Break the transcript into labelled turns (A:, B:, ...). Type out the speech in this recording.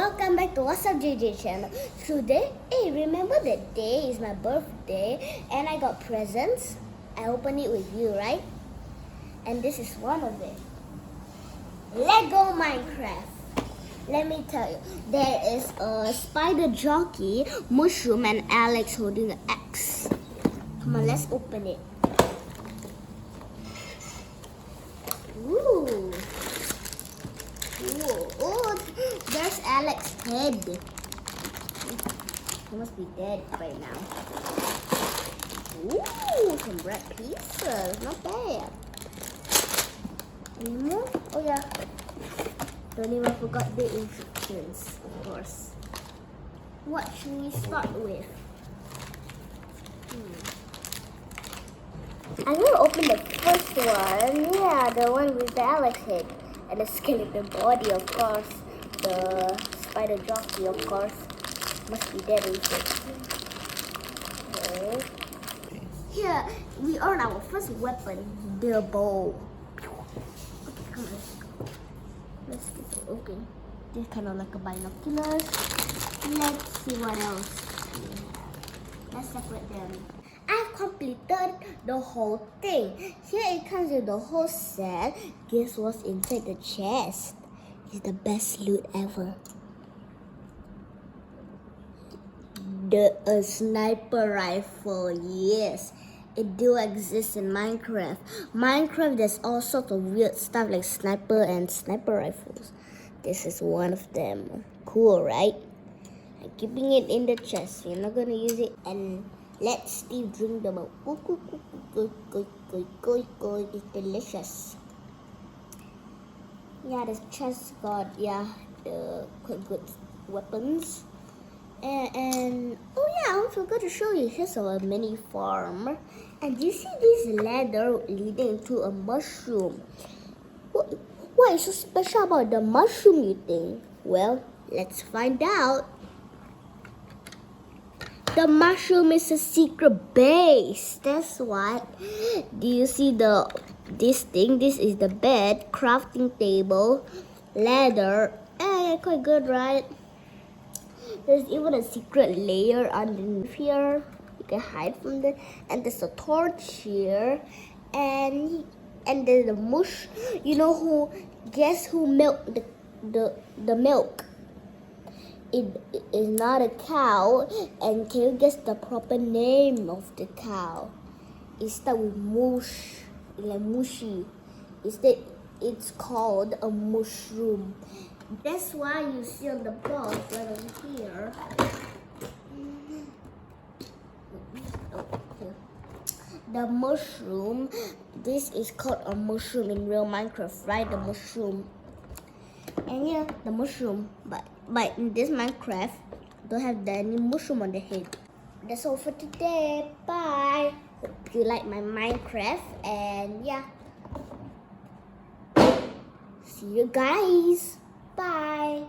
A: welcome back to What's Up JJ channel. Today, hey, remember that day is my birthday and I got presents. I opened it with you, right? And this is one of it. Lego Minecraft. Let me tell you, there is a spider jockey, mushroom, and Alex holding an axe. Come on, let's open it. Ooh. Ooh. Oh, there's Alex's head. He must be dead right now. Ooh, some bread pieces. Not bad. Any more? Oh yeah. Don't even forgot the instructions, of course. What should we start with? I'm gonna open the first one. Yeah, the one with the Alex head. And the skeleton body, of course. The spider jockey, of course. Must be dead with it. Okay. Here, we earn our first weapon, the bow. Okay, come on, let's go. Let's get it open. This is kind of like a binoculars. Let's see what else we have. Let's separate them. I've completed the whole thing. Here it comes with the whole set. Guess what's inside the chest? It's the best loot ever. A sniper rifle, yes. It do exist in Minecraft. Minecraft, there's all sorts of weird stuff like sniper and sniper rifles. This is one of them. Cool, right? I'm keeping it in the chest. You're not gonna use it. And let Steve drink the milk. Good. It's delicious. Yeah, the chest got the quite good weapons. And oh yeah, I forgot to show you. Here's our mini farm. And you see this ladder leading to a mushroom. What is so special about the mushroom, you think? Well, let's find out. The mushroom is a secret base. That's what. Do you see this thing? This is the bed, crafting table, ladder. Quite good, right? There's even a secret layer underneath here. You can hide from it. And there's a torch here. And there's the mush. You know who? Guess who milked the milk? It is not a cow. And can you guess the proper name of the cow? It starts with mush, like mushy. It's called a mushroom. That's why you see on the box right over here. The mushroom. This is called a mushroom in real Minecraft, right? The mushroom. And yeah, the mushroom. But in this Minecraft, don't have any mushroom on the head. That's all for today. Bye. Hope you like my Minecraft. And yeah. See you guys. Bye.